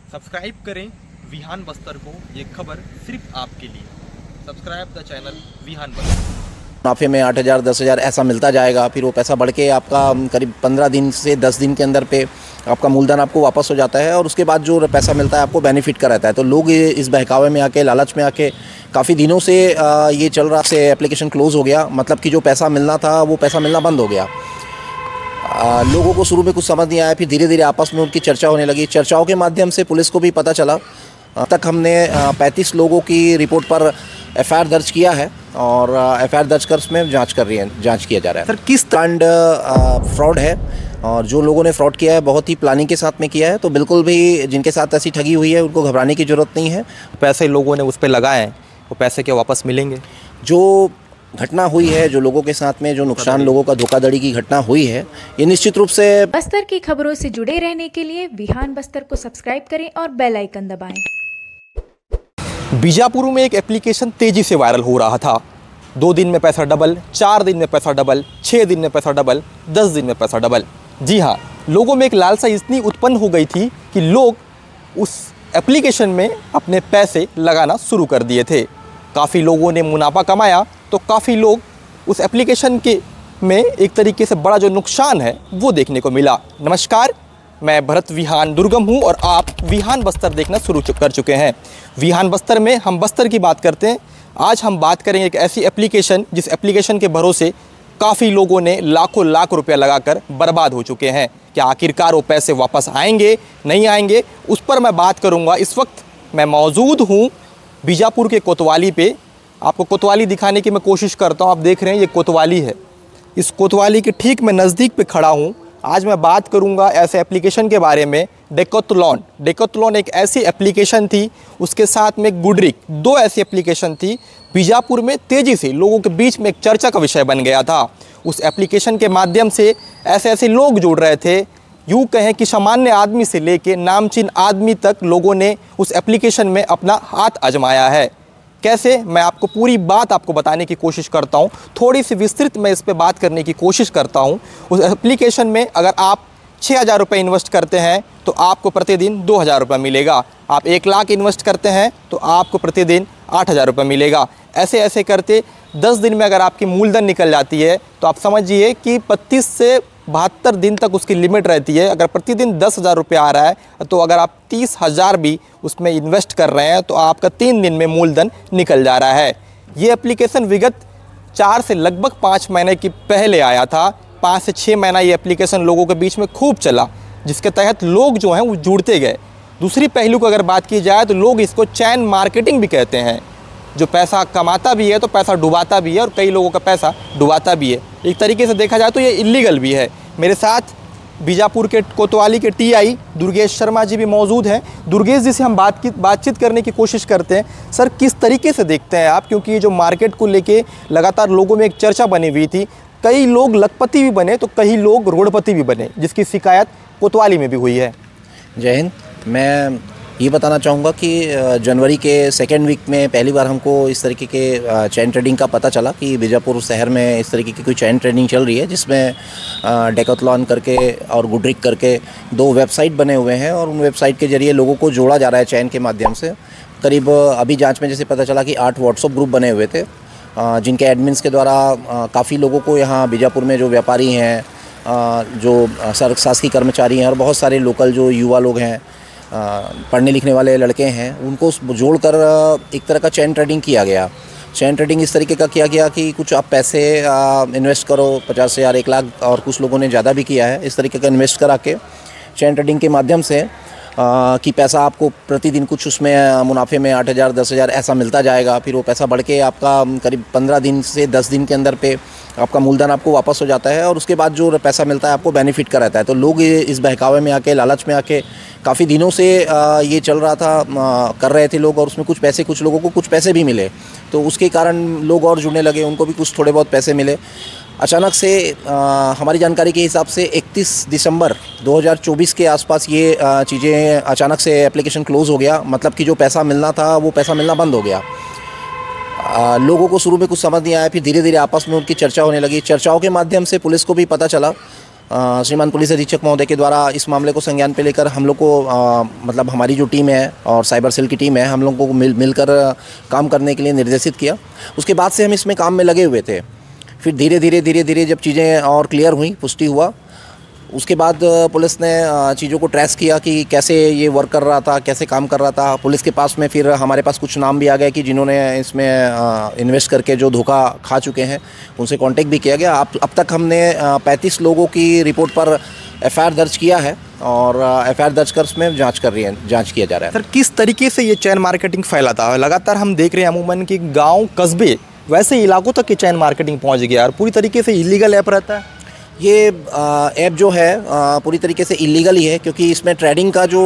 Subscribe करें विहान बस्तर को, ये खबर सिर्फ आपके लिए। Subscribe the channel Vihan Bastar. मुनाफे में 8,000 10,000 ऐसा मिलता जाएगा, फिर वो पैसा बढ़ के आपका करीब 15 दिन से 10 दिन के अंदर पे आपका मूलधन आपको वापस हो जाता है और उसके बाद जो पैसा मिलता है आपको बेनिफिट का रहता है। तो लोग इस बहकावे में आके, लालच में आके काफ़ी दिनों से ये चल रहा से एप्लीकेशन क्लोज़ हो गया, मतलब कि जो पैसा मिलना था वो पैसा मिलना बंद हो गया। लोगों को शुरू में कुछ समझ नहीं आया, फिर धीरे धीरे आपस में उनकी चर्चा होने लगी। चर्चाओं के माध्यम से पुलिस को भी पता चला। अब तक हमने 35 लोगों की रिपोर्ट पर एफआईआर दर्ज किया है और एफआईआर दर्ज कर उसमें जांच किया जा रहा है। सर, किस कांड फ्रॉड है और जो लोगों ने फ्रॉड किया है बहुत ही प्लानिंग के साथ में किया है, तो बिल्कुल भी जिनके साथ ऐसी ठगी हुई है उनको घबराने की ज़रूरत नहीं है। पैसे लोगों ने उस पर लगाए हैं, वो पैसे क्या वापस मिलेंगे? जो घटना हुई है, जो लोगों के साथ में जो नुकसान, लोगों का धोखाधड़ी की घटना हुई है, ये निश्चित रूप से बस्तर की खबरों से जुड़े रहने के लिए विहान बस्तर को सब्सक्राइब करें और बेल आइकन दबाएं। बीजापुर में एक एप्लीकेशन तेजी से वायरल हो रहा था। 2 दिन में पैसा डबल, 4 दिन में पैसा डबल, 6 दिन में पैसा डबल, 10 दिन में पैसा डबल। जी हाँ, लोगों में एक लालसा इतनी उत्पन्न हो गई थी कि लोग उस एप्लीकेशन में अपने पैसे लगाना शुरू कर दिए थे। काफ़ी लोगों ने मुनाफा कमाया तो काफ़ी लोग उस एप्लीकेशन के में एक तरीके से बड़ा जो नुकसान है वो देखने को मिला। नमस्कार, मैं भरत विहान दुर्गम हूँ और आप विहान बस्तर देखना शुरू कर चुके हैं। विहान बस्तर में हम बस्तर की बात करते हैं। आज हम बात करेंगे एक ऐसी एप्लीकेशन जिस एप्लीकेशन के भरोसे काफ़ी लोगों ने लाखों लाख रुपया लगाकर बर्बाद हो चुके हैं। क्या आखिरकार वो पैसे वापस आएंगे, नहीं आएंगे, उस पर मैं बात करूँगा। इस वक्त मैं मौजूद हूँ बीजापुर के कोतवाली पे। आपको कोतवाली दिखाने की मैं कोशिश करता हूँ। आप देख रहे हैं ये कोतवाली है। इस कोतवाली के ठीक मैं नज़दीक पे खड़ा हूँ। आज मैं बात करूँगा ऐसे एप्लीकेशन के बारे में, डेकोथलॉन। डेकोथलॉन एक ऐसी एप्लीकेशन थी, उसके साथ में गुडरिक, 2 ऐसी एप्लीकेशन थी। बीजापुर में तेज़ी से लोगों के बीच में एक चर्चा का विषय बन गया था। उस एप्लीकेशन के माध्यम से ऐसे लोग जुड़ रहे थे, यूँ कहें कि सामान्य आदमी से लेके नामचीन आदमी तक लोगों ने उस एप्लीकेशन में अपना हाथ आजमाया है। कैसे, मैं आपको पूरी बात आपको बताने की कोशिश करता हूँ। थोड़ी सी विस्तृत मैं इस पे बात करने की कोशिश करता हूँ। उस एप्लीकेशन में अगर आप 6,000 रुपये इन्वेस्ट करते हैं तो आपको प्रतिदिन 2,000 रुपये मिलेगा। आप 1 लाख इन्वेस्ट करते हैं तो आपको प्रतिदिन 8,000 रुपये मिलेगा। ऐसे करते 10 दिन में अगर आपकी मूलधन निकल जाती है तो आप समझिए कि 25 से 72 दिन तक उसकी लिमिट रहती है। अगर प्रतिदिन 10,000 रुपये आ रहा है तो अगर आप 30,000 भी उसमें इन्वेस्ट कर रहे हैं तो आपका 3 दिन में मूलधन निकल जा रहा है। ये एप्लीकेशन विगत 4 से लगभग 5 महीने की पहले आया था। 5 से 6 महीना ये एप्लीकेशन लोगों के बीच में खूब चला, जिसके तहत लोग जो हैं वो जुड़ते गए। दूसरी पहलू को अगर बात की जाए तो लोग इसको चैन मार्केटिंग भी कहते हैं। जो पैसा कमाता भी है तो पैसा डुबाता भी है और कई लोगों का पैसा डुबाता भी है। एक तरीके से देखा जाए तो ये इलीगल भी है। मेरे साथ बीजापुर के कोतवाली के टीआई दुर्गेश शर्मा जी भी मौजूद हैं। दुर्गेश जी से हम बातचीत करने की कोशिश करते हैं। सर, किस तरीके से देखते हैं आप, क्योंकि ये जो मार्केट को लेके लगातार लोगों में एक चर्चा बनी हुई थी, कई लोग लखपति भी बने तो कई लोग रोडपति भी बने, जिसकी शिकायत कोतवाली में भी हुई है। जय हिंद। मैं ये बताना चाहूँगा कि जनवरी के 2nd वीक में पहली बार हमको इस तरीके के चैन ट्रेडिंग का पता चला कि बीजापुर शहर में इस तरीके की कोई चैन ट्रेडिंग चल रही है, जिसमें डेकोथलॉन करके और गुडरिक करके 2 वेबसाइट बने हुए हैं और उन वेबसाइट के जरिए लोगों को जोड़ा जा रहा है चैन के माध्यम से। करीब अभी जांच में जैसे पता चला कि 8 व्हाट्सअप ग्रुप बने हुए थे, जिनके एडमिन्स के द्वारा काफ़ी लोगों को यहाँ बीजापुर में जो व्यापारी हैं, जो शासकीय कर्मचारी हैं और बहुत सारे लोकल जो युवा लोग हैं, पढ़ने लिखने वाले लड़के हैं, उनको जोड़कर एक तरह का चैन ट्रेडिंग किया गया। चैन ट्रेडिंग इस तरीके का किया गया कि कुछ आप पैसे इन्वेस्ट करो, 50,000 1 लाख, और कुछ लोगों ने ज़्यादा भी किया है। इस तरीके का इन्वेस्ट करा के चैन ट्रेडिंग के माध्यम से कि पैसा आपको प्रतिदिन कुछ उसमें मुनाफे में 8,000 10,000 ऐसा मिलता जाएगा, फिर वो पैसा बढ़ के आपका करीब 15 दिन से 10 दिन के अंदर पे आपका मूलधन आपको वापस हो जाता है और उसके बाद जो पैसा मिलता है आपको बेनिफिट का रहता है। तो लोग इस बहकावे में आके, लालच में आके काफ़ी दिनों से ये चल रहा था, कर रहे थे लोग, और उसमें कुछ लोगों को कुछ पैसे भी मिले, तो उसके कारण लोग और जुड़ने लगे, उनको भी कुछ थोड़े बहुत पैसे मिले। अचानक से हमारी जानकारी के हिसाब से 31 दिसंबर 2024 के आसपास ये चीज़ें अचानक से एप्लीकेशन क्लोज़ हो गया, मतलब कि जो पैसा मिलना था वो पैसा मिलना बंद हो गया। लोगों को शुरू में कुछ समझ नहीं आया, फिर धीरे धीरे आपस में उनकी चर्चा होने लगी। चर्चाओं के माध्यम से पुलिस को भी पता चला। श्रीमान पुलिस अधीक्षक महोदय के द्वारा इस मामले को संज्ञान पे लेकर हम लोग को मतलब हमारी जो टीम है और साइबर सेल की टीम है, हम लोगों को मिलकर काम करने के लिए निर्देशित किया। उसके बाद से हम इसमें काम में लगे हुए थे। फिर धीरे धीरे जब चीज़ें और क्लियर हुई, पुष्टि हुआ, उसके बाद पुलिस ने चीज़ों को ट्रेस किया कि कैसे ये वर्क कर रहा था, कैसे काम कर रहा था। पुलिस के पास में फिर हमारे पास कुछ नाम भी आ गए कि जिन्होंने इसमें इन्वेस्ट करके जो धोखा खा चुके हैं, उनसे कांटेक्ट भी किया गया। अब तक हमने 35 लोगों की रिपोर्ट पर एफआईआर दर्ज किया है और एफआईआर दर्ज कर उसमें जांच किया जा रहा है। सर, किस तरीके से ये चैन मार्केटिंग फैलाता है? लगातार हम देख रहे हैं अमूमन कि गाँव, कस्बे, वैसे इलाकों तक की चैन मार्केटिंग पहुँच गया और पूरी तरीके से इलीगल ऐप रहता है। ये ऐप जो है पूरी तरीके से इलीगल ही है, क्योंकि इसमें ट्रेडिंग का जो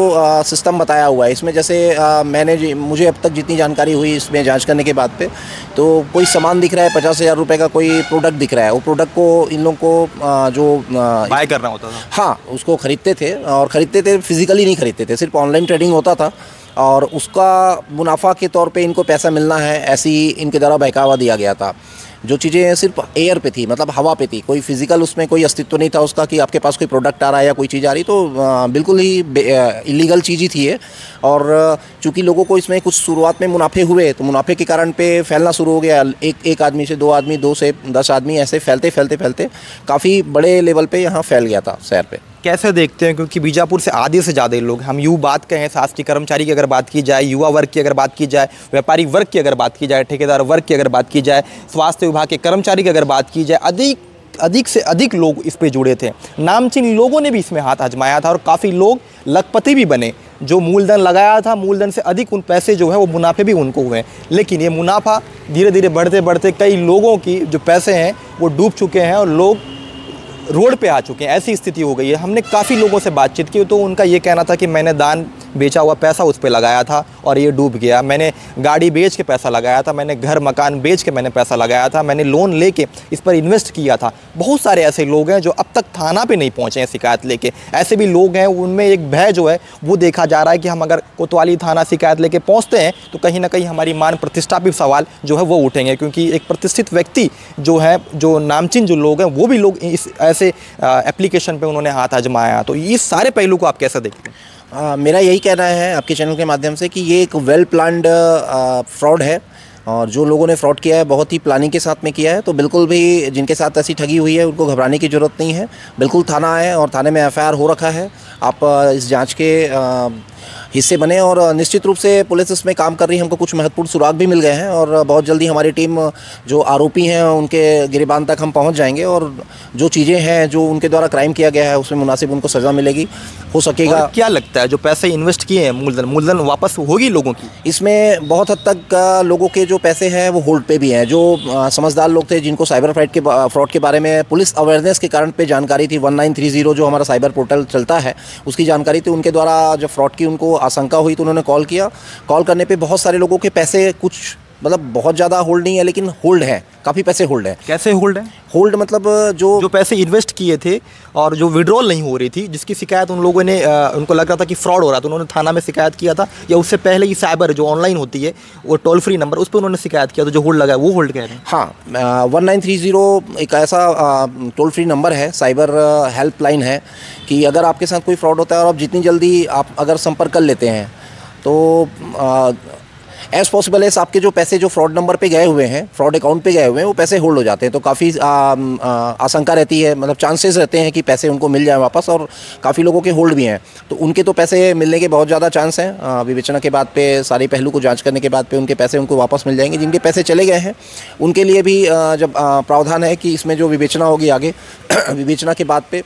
सिस्टम बताया हुआ है, इसमें जैसे मुझे अब तक जितनी जानकारी हुई इसमें जांच करने के बाद पे, तो कोई सामान दिख रहा है 50,000 रुपये का, कोई प्रोडक्ट दिख रहा है, वो प्रोडक्ट को इन लोगों को जो बाय करना होता था, हाँ, उसको ख़रीदते थे और ख़रीदते थे, फिजिकली नहीं खरीदते थे, सिर्फ ऑनलाइन ट्रेडिंग होता था और उसका मुनाफा के तौर पे इनको पैसा मिलना है, ऐसी इनके द्वारा बहकावा दिया गया था। जो चीज़ें सिर्फ एयर पे थी, मतलब हवा पे थी, कोई फिजिकल उसमें कोई अस्तित्व नहीं था उसका कि आपके पास कोई प्रोडक्ट आ रहा है या कोई चीज़ आ रही, तो बिल्कुल ही इलीगल चीज़ ही थी ये। और चूँकि लोगों को इसमें कुछ शुरुआत में मुनाफे हुए, तो मुनाफे के कारण पे फैलना शुरू हो गया। एक आदमी से 2 आदमी, 2 से 10 आदमी, ऐसे फैलते काफ़ी बड़े लेवल पे यहाँ फैल गया था शहर पे। कैसे देखते हैं, क्योंकि बीजापुर से आधे से ज़्यादा लोग, हम यूँ बात कहें, शासकीय कर्मचारी की अगर बात की जाए, युवा वर्ग की अगर बात की जाए, व्यापारी वर्ग की अगर बात की जाए, ठेकेदार वर्ग की अगर बात की जाए, स्वास्थ्य विभाग के कर्मचारी की अगर बात की जाए, अधिक से अधिक लोग इस पे जुड़े थे। नामचीन लोगों ने भी इसमें हाथ आजमाया था और काफ़ी लोग लखपति भी बने। जो मूलधन लगाया था, मूलधन से अधिक उन पैसे जो है वो मुनाफे भी उनको हुए। लेकिन ये मुनाफा धीरे धीरे बढ़ते बढ़ते कई लोगों की जो पैसे हैं वो डूब चुके हैं और लोग रोड पे आ चुके हैं, ऐसी स्थिति हो गई है। हमने काफ़ी लोगों से बातचीत की तो उनका ये कहना था कि मैंने दान बेचा हुआ पैसा उस पे लगाया था और ये डूब गया, मैंने गाड़ी बेच के पैसा लगाया था, मैंने घर मकान बेच के मैंने पैसा लगाया था, मैंने लोन लेके इस पर इन्वेस्ट किया था। बहुत सारे ऐसे लोग हैं जो अब तक थाना पे नहीं पहुँचे हैं शिकायत लेके। ऐसे भी लोग हैं, उनमें एक भय जो है वो देखा जा रहा है कि हम अगर कोतवाली थाना शिकायत लेके पहुँचते हैं तो कहीं ना कहीं हमारी मान प्रतिष्ठा पे सवाल जो है वो उठेंगे, क्योंकि एक प्रतिष्ठित व्यक्ति जो है, जो नामचीन जो लोग हैं, वो भी लोग इस ऐसे एप्लीकेशन पे उन्होंने हाथ आजमाया। तो इस सारे पहलू को आप कैसे देखते हैं? मेरा यही कहना है आपके चैनल के माध्यम से कि ये एक वेल प्लान्ड फ्रॉड है और जो लोगों ने फ्रॉड किया है बहुत ही प्लानिंग के साथ में किया है। तो बिल्कुल भी जिनके साथ ऐसी ठगी हुई है उनको घबराने की ज़रूरत नहीं है। बिल्कुल थाना आए और थाने में एफआईआर हो रखा है। आप इस जांच के हिस्से बने और निश्चित रूप से पुलिस इसमें काम कर रही है। हमको कुछ महत्वपूर्ण सुराग भी मिल गए हैं और बहुत जल्दी हमारी टीम जो आरोपी हैं उनके गिरबान तक हम पहुंच जाएंगे और जो चीज़ें हैं जो उनके द्वारा क्राइम किया गया है उसमें मुनासिब उनको सज़ा मिलेगी, हो सकेगा। क्या लगता है जो पैसे इन्वेस्ट किए हैं मूलधन वापस होगी लोगों की? इसमें बहुत हद तक लोगों के जो पैसे हैं वो होल्ड पे भी हैं। जो समझदार लोग थे जिनको साइबर फ्रॉड के बारे में पुलिस अवेयरनेस के कारण पे जानकारी थी, 1930 जो हमारा साइबर पोर्टल चलता है उसकी जानकारी थी, उनके द्वारा जब फ्रॉड की उनको आशंका हुई तो उन्होंने कॉल किया। कॉल करने पे बहुत सारे लोगों के पैसे, कुछ मतलब बहुत ज़्यादा होल्ड नहीं है लेकिन होल्ड है, काफ़ी पैसे होल्ड है। कैसे होल्ड है? होल्ड मतलब जो पैसे इन्वेस्ट किए थे और जो विड्रॉल नहीं हो रही थी, जिसकी शिकायत उन लोगों ने, उनको लग रहा था कि फ्रॉड हो रहा था, तो उन्होंने थाना में शिकायत किया था, या उससे पहले ही साइबर जो ऑनलाइन होती है वो टोल फ्री नंबर, उस पर उन्होंने शिकायत किया, तो जो होल्ड लगा है वो होल्ड कह रहे हैं। हाँ, 1930 एक ऐसा टोल फ्री नंबर है, साइबर हेल्पलाइन है कि अगर आपके साथ कोई फ्रॉड होता है और आप जितनी जल्दी आप अगर संपर्क कर लेते हैं तो एज पॉसिबल एज आपके जो पैसे जो फ्रॉड नंबर पे गए हुए हैं, फ्रॉड अकाउंट पे गए हुए हैं, वो पैसे होल्ड हो जाते हैं। तो काफ़ी आशंका रहती है, मतलब चांसेस रहते हैं कि पैसे उनको मिल जाए वापस, और काफ़ी लोगों के होल्ड भी हैं। तो उनके तो पैसे मिलने के बहुत ज़्यादा चांस हैं। विवेचना के बाद पे, सारे पहलू को जांच करने के बाद पे उनके पैसे उनको वापस मिल जाएंगे। जिनके पैसे चले गए हैं उनके लिए भी जब प्रावधान है कि इसमें जो विवेचना होगी आगे विवेचना के बाद पे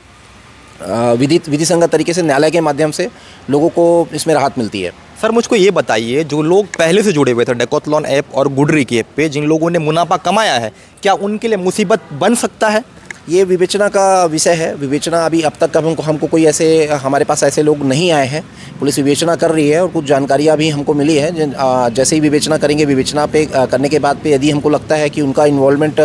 विधि संगत तरीके से न्यायालय के माध्यम से लोगों को इसमें राहत मिलती है। सर, मुझको ये बताइए, जो लोग पहले से जुड़े हुए थे डेकोथलॉन ऐप और गुडरी की ऐप पे, जिन लोगों ने मुनाफा कमाया है, क्या उनके लिए मुसीबत बन सकता है? ये विवेचना का विषय है। विवेचना अभी अब तक हमको कोई ऐसे, हमारे पास ऐसे लोग नहीं आए हैं। पुलिस विवेचना कर रही है और कुछ जानकारियाँ भी हमको मिली है। जैसे ही विवेचना करेंगे, विवेचना पे करने के बाद पे यदि हमको लगता है कि उनका इन्वॉल्वमेंट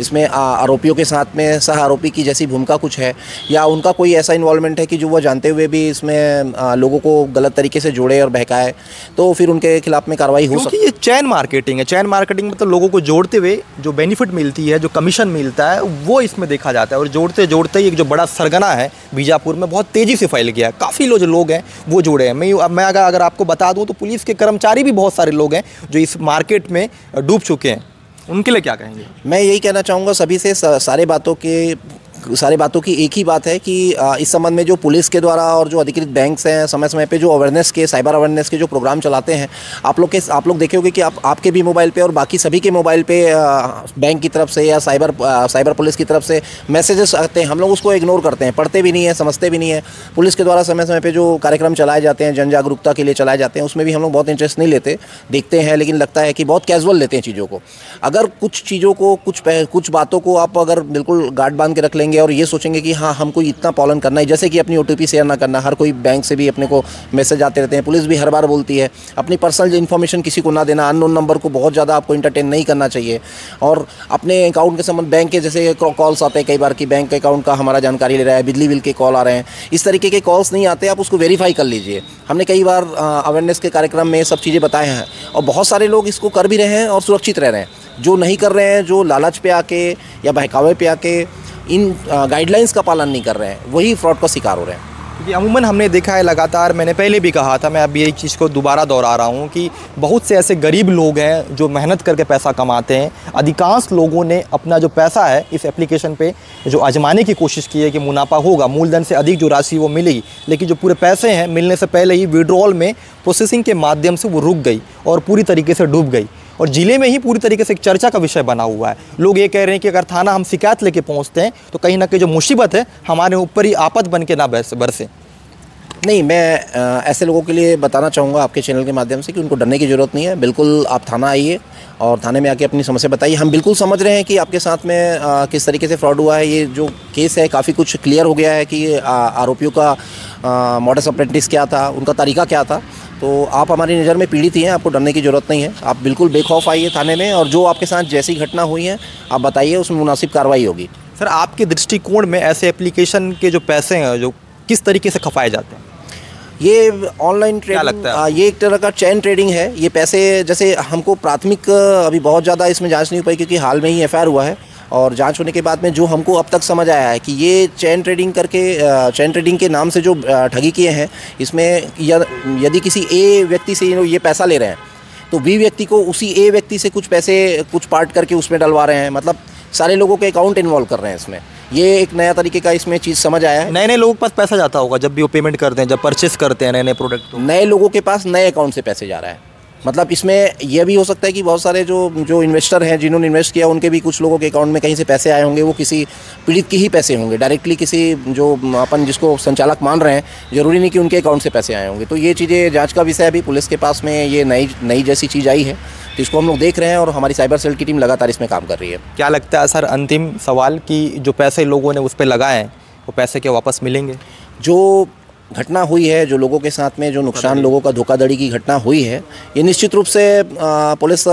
इसमें आरोपियों के साथ में सह आरोपी की जैसी भूमिका कुछ है, या उनका कोई ऐसा इन्वॉल्वमेंट है कि जो वह जानते हुए भी इसमें लोगों को गलत तरीके से जोड़े और बहकाए, तो फिर उनके खिलाफ में कार्रवाई हो सकती है। ये चैन मार्केटिंग है। चैन मार्केटिंग मतलब लोगों को जोड़ते हुए जो बेनिफिट मिलती है, जो कमीशन मिलता है, वो इसमें देखा देखा जाता है और जोड़ते जोड़ते ही एक जो बड़ा सरगना है बीजापुर में बहुत तेज़ी से फैल गया है। काफ़ी जो लोग हैं वो जुड़े हैं। मैं अगर आपको बता दूं तो पुलिस के कर्मचारी भी बहुत सारे लोग हैं जो इस मार्केट में डूब चुके हैं। उनके लिए क्या कहेंगे? मैं यही कहना चाहूँगा सभी से, सारे बातों की एक ही बात है कि इस संबंध में जो पुलिस के द्वारा और जो अधिकृत बैंक्स हैं समय समय पे जो अवेयरनेस के, साइबर अवेयरनेस के जो प्रोग्राम चलाते हैं, आप लोग देखे होंगे कि आपके भी मोबाइल पे और बाकी सभी के मोबाइल पे बैंक की तरफ से या साइबर पुलिस की तरफ से मैसेजेस आते हैं। हम लोग उसको इग्नोर करते हैं, पढ़ते भी नहीं है, समझते भी नहीं है। पुलिस के द्वारा समय समय पर जो कार्यक्रम चलाए जाते हैं, जन जागरूकता के लिए चलाए जाते हैं, उसमें भी हम लोग बहुत इंटरेस्ट नहीं लेते, देखते हैं, लेकिन लगता है कि बहुत कैजुअल लेते हैं चीज़ों को। अगर कुछ चीज़ों को, कुछ बातों को आप अगर बिल्कुल गार्ड बांध के रख लेंगे और ये सोचेंगे कि हाँ हमको इतना पालन करना है, जैसे कि अपनी OTP शेयर ना करना, हर कोई बैंक से भी अपने को मैसेज आते रहते हैं, पुलिस भी हर बार बोलती है, अपनी पर्सनल इन्फॉर्मेशन किसी को ना देना, अननोन नंबर को बहुत ज़्यादा आपको इंटरटेन नहीं करना चाहिए। और अपने अकाउंट के संबंध बैंक के जैसे कॉल्स आते हैं कई बार कि बैंक अकाउंट का हमारा जानकारी ले रहा है, बिजली बिल के कॉल आ रहे हैं, इस तरीके के कॉल्स नहीं आते, आप उसको वेरीफाई कर लीजिए। हमने कई बार अवेयरनेस के कार्यक्रम में सब चीज़ें बताए हैं और बहुत सारे लोग इसको कर भी रहे हैं और सुरक्षित रह रहे हैं। जो नहीं कर रहे हैं, जो लालच पे आके या बहकावे पे आके इन गाइडलाइंस का पालन नहीं कर रहे हैं, वही फ्रॉड का शिकार हो रहे हैं। क्योंकि अमूमन हमने देखा है लगातार, मैंने पहले भी कहा था, मैं अब यही चीज़ को दोबारा दोहरा रहा हूँ कि बहुत से ऐसे गरीब लोग हैं जो मेहनत करके पैसा कमाते हैं। अधिकांश लोगों ने अपना जो पैसा है इस एप्लीकेशन पे जो आजमाने की कोशिश की है कि मुनाफा होगा, मूलधन से अधिक जो राशि वो मिलेगी, लेकिन जो पूरे पैसे हैं मिलने से पहले ही विड्रॉल में प्रोसेसिंग के माध्यम से वो रुक गई और पूरी तरीके से डूब गई। और ज़िले में ही पूरी तरीके से एक चर्चा का विषय बना हुआ है। लोग ये कह रहे हैं कि अगर थाना हम शिकायत लेके पहुंचते हैं तो कहीं ना कहीं जो मुसीबत है हमारे ऊपर ही आफत बन के ना बरसे। नहीं, मैं ऐसे लोगों के लिए बताना चाहूँगा आपके चैनल के माध्यम से कि उनको डरने की ज़रूरत नहीं है। बिल्कुल आप थाना आइए और थाने में आके अपनी समस्या बताइए। हम बिल्कुल समझ रहे हैं कि आपके साथ में किस तरीके से फ्रॉड हुआ है। ये जो केस है काफ़ी कुछ क्लियर हो गया है कि आरोपियों का मॉडस ऑपरेंडिस क्या था, उनका तरीका क्या था। तो आप हमारी नज़र में पीड़ित ही हैं, आपको डरने की ज़रूरत नहीं है। आप बिल्कुल बेखौफ आइए थाने में और जो आपके साथ जैसी घटना हुई है आप बताइए, उसमें मुनासिब कार्रवाई होगी। सर, आपके दृष्टिकोण में ऐसे एप्लीकेशन के जो पैसे हैं जो किस तरीके से खपाए जाते हैं? ये ऑनलाइन ट्रेडिंग लगता है? ये एक तरह का चैन ट्रेडिंग है। ये पैसे, जैसे हमको प्राथमिक अभी बहुत ज़्यादा इसमें जांच नहीं हो पाई क्योंकि हाल में ही FIR हुआ है, और जांच होने के बाद में जो हमको अब तक समझ आया है कि ये चैन ट्रेडिंग के नाम से जो ठगी किए हैं, इसमें यदि किसी A व्यक्ति से ये पैसा ले रहे हैं तो B व्यक्ति को उसी A व्यक्ति से कुछ पैसे कुछ पार्ट करके उसमें डलवा रहे हैं। मतलब सारे लोगों के अकाउंट इन्वॉल्व कर रहे हैं इसमें। ये एक नया तरीके का इसमें चीज़ समझ आया है। नए लोगों के पास पैसा जाता होगा जब भी वो पेमेंट करते हैं, जब परचेस करते हैं नए प्रोडक्ट, तो नए लोगों के पास नए अकाउंट से पैसे जा रहा है। मतलब इसमें यह भी हो सकता है कि बहुत सारे जो इन्वेस्टर हैं जिन्होंने इन्वेस्ट किया, उनके भी कुछ लोगों के अकाउंट में कहीं से पैसे आए होंगे। वो किसी पीड़ित के ही पैसे होंगे, डायरेक्टली किसी जो अपन जिसको संचालक मान रहे हैं, ज़रूरी नहीं कि उनके अकाउंट से पैसे आए होंगे। तो ये चीज़ें जांच का विषय है। अभी पुलिस के पास में ये नई जैसी चीज़ आई है, तो इसको हम लोग देख रहे हैं और हमारी साइबर सेल की टीम लगातार इसमें काम कर रही है। क्या लगता है सर, अंतिम सवाल कि जो पैसे लोगों ने उस पर लगाए हैं वो पैसे क्या वापस मिलेंगे? जो घटना हुई है, जो लोगों के साथ में जो नुकसान, लोगों का धोखाधड़ी की घटना हुई है, ये निश्चित रूप से पुलिस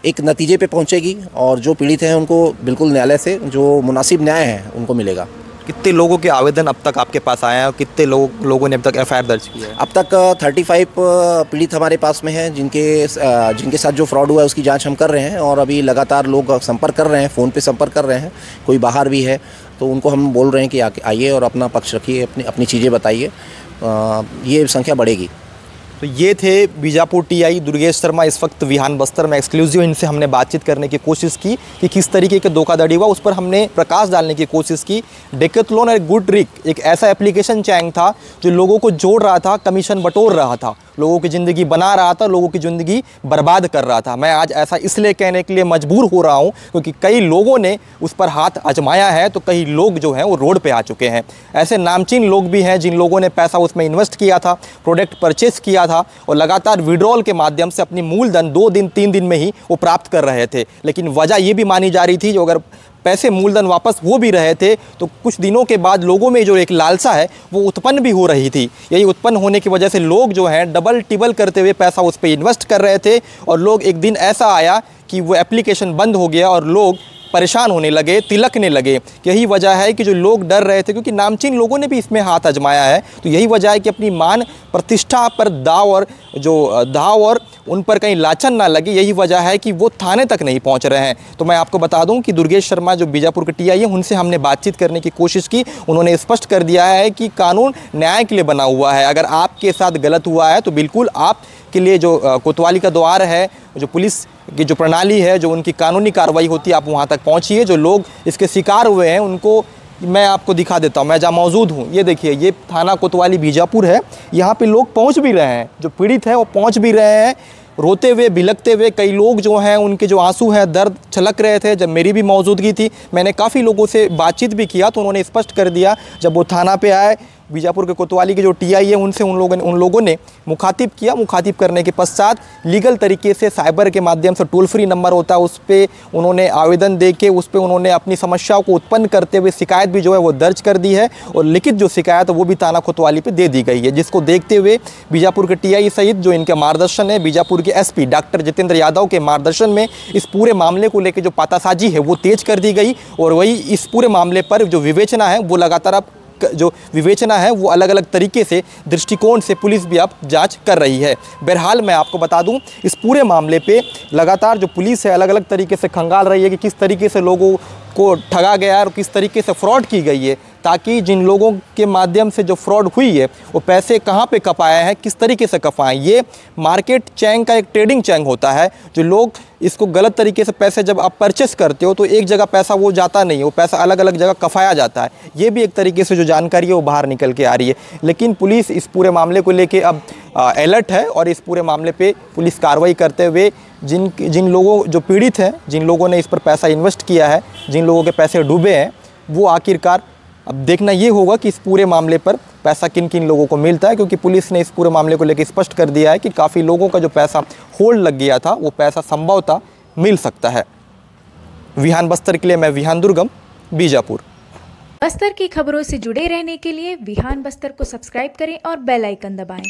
एक नतीजे पे पहुंचेगी और जो पीड़ित हैं उनको बिल्कुल न्यायालय से जो मुनासिब न्याय है उनको मिलेगा। कितने लोगों के आवेदन अब तक आपके पास आए हैं और कितने लोगों ने अब तक FIR दर्ज किया है? अब तक 35 पीड़ित हमारे पास में हैं जिनके साथ जो फ्रॉड हुआ है उसकी जांच हम कर रहे हैं और अभी लगातार लोग संपर्क कर रहे हैं, फ़ोन पे संपर्क कर रहे हैं। कोई बाहर भी है तो उनको हम बोल रहे हैं कि आइए और अपना पक्ष रखिए, अपनी चीज़ें बताइए। ये संख्या बढ़ेगी। तो ये थे बीजापुर TI दुर्गेश शर्मा। इस वक्त विहान बस्तर में एक्सक्लूसिव इनसे हमने बातचीत करने की कोशिश की कि किस तरीके के धोखाधड़ी हुआ, उस पर हमने प्रकाश डालने की कोशिश की। डेकेथलॉन और गुड ट्रिक एक ऐसा एप्लीकेशन चैन था जो लोगों को जोड़ रहा था, कमीशन बटोर रहा था, लोगों की ज़िंदगी बना रहा था, लोगों की ज़िंदगी बर्बाद कर रहा था। मैं आज ऐसा इसलिए कहने के लिए मजबूर हो रहा हूँ क्योंकि कई लोगों ने उस पर हाथ आजमाया है, तो कई लोग जो हैं वो रोड पे आ चुके हैं। ऐसे नामचीन लोग भी हैं जिन लोगों ने पैसा उसमें इन्वेस्ट किया था, प्रोडक्ट परचेस किया था और लगातार विड्रॉल के माध्यम से अपनी मूलधन 2 दिन 3 दिन में ही वो प्राप्त कर रहे थे। लेकिन वजह ये भी मानी जा रही थी जो अगर पैसे मूलधन वापस हो भी रहे थे तो कुछ दिनों के बाद लोगों में जो एक लालसा है वो उत्पन्न भी हो रही थी। यही उत्पन्न होने की वजह से लोग जो हैं डबल टिबल करते हुए पैसा उस पर इन्वेस्ट कर रहे थे और लोग एक दिन ऐसा आया कि वो एप्लीकेशन बंद हो गया और लोग परेशान होने लगे, तिलकने लगे। यही वजह है कि जो लोग डर रहे थे, क्योंकि नामचीन लोगों ने भी इसमें हाथ आजमाया है, तो यही वजह है कि अपनी मान प्रतिष्ठा पर दाव और उन पर कहीं लाछन ना लगे, यही वजह है कि वो थाने तक नहीं पहुंच रहे हैं। तो मैं आपको बता दूं कि दुर्गेश शर्मा जो बीजापुर के टीआई है, उनसे हमने बातचीत करने की कोशिश की। उन्होंने स्पष्ट कर दिया है कि कानून न्याय के लिए बना हुआ है। अगर आपके साथ गलत हुआ है तो बिल्कुल आपके लिए जो कोतवाली का द्वार है, जो पुलिस की जो प्रणाली है, जो उनकी कानूनी कार्रवाई होती है, आप वहाँ तक पहुँचिए। जो लोग इसके शिकार हुए हैं उनको मैं आपको दिखा देता हूँ, मैं जहाँ मौजूद हूँ। ये देखिए, ये थाना कोतवाली बीजापुर है। यहाँ पे लोग पहुँच भी रहे हैं, जो पीड़ित हैं वो पहुँच भी रहे हैं, रोते हुए, बिलखते हुए। कई लोग जो हैं उनके जो आंसू हैं, दर्द छलक रहे थे। जब मेरी भी मौजूदगी थी, मैंने काफ़ी लोगों से बातचीत भी किया, तो उन्होंने स्पष्ट कर दिया। जब वो थाना पे आए, बीजापुर के कोतवाली के जो टीआई है, उनसे उन लोगों ने मुखातिब किया। मुखातिब करने के पश्चात लीगल तरीके से साइबर के माध्यम से टोल फ्री नंबर होता है, उस पर उन्होंने आवेदन दे के उस पर उन्होंने अपनी समस्याओं को उत्पन्न करते हुए शिकायत भी जो है वो दर्ज कर दी है, और लिखित जो शिकायत है वो भी थाना कोतवाली पे दे दी गई है, जिसको देखते हुए बीजापुर के टीआई सहित जो इनके मार्गदर्शन है, बीजापुर के एसपी डॉक्टर जितेंद्र यादव के मार्गदर्शन में इस पूरे मामले को लेकर जो पातासाजी है वो तेज कर दी गई। और वही इस पूरे मामले पर जो विवेचना है वो लगातार अब जो विवेचना है वो अलग अलग तरीके से, दृष्टिकोण से पुलिस भी अब जांच कर रही है। बहरहाल मैं आपको बता दूं, इस पूरे मामले पे लगातार जो पुलिस है अलग अलग तरीके से खंगाल रही है कि किस तरीके से लोगों को ठगा गया है और किस तरीके से फ्रॉड की गई है, ताकि जिन लोगों के माध्यम से जो फ्रॉड हुई है वो पैसे कहाँ पे कपाए हैं, किस तरीके से कपाएं। ये मार्केट चैन का एक ट्रेडिंग चैन होता है। जो लोग इसको गलत तरीके से पैसे जब आप परचेस करते हो तो एक जगह पैसा वो जाता नहीं है, वो पैसा अलग अलग जगह कफाया जाता है। ये भी एक तरीके से जो जानकारी है वो बाहर निकल के आ रही है। लेकिन पुलिस इस पूरे मामले को लेके अब अलर्ट है, और इस पूरे मामले पे पुलिस कार्रवाई करते हुए जिन लोगों जो पीड़ित हैं, जिन लोगों ने इस पर पैसा इन्वेस्ट किया है, जिन लोगों के पैसे डूबे हैं, वो आखिरकार अब देखना ये होगा कि इस पूरे मामले पर पैसा किन किन लोगों को मिलता है, क्योंकि पुलिस ने इस पूरे मामले को लेकर स्पष्ट कर दिया है कि काफ़ी लोगों का जो पैसा होल्ड लग गया था वो पैसा संभवतः मिल सकता है। विहान बस्तर के लिए मैं विहान दुर्गम, बीजापुर। बस्तर की खबरों से जुड़े रहने के लिए विहान बस्तर को सब्सक्राइब करें और बेल आइकन दबाएं।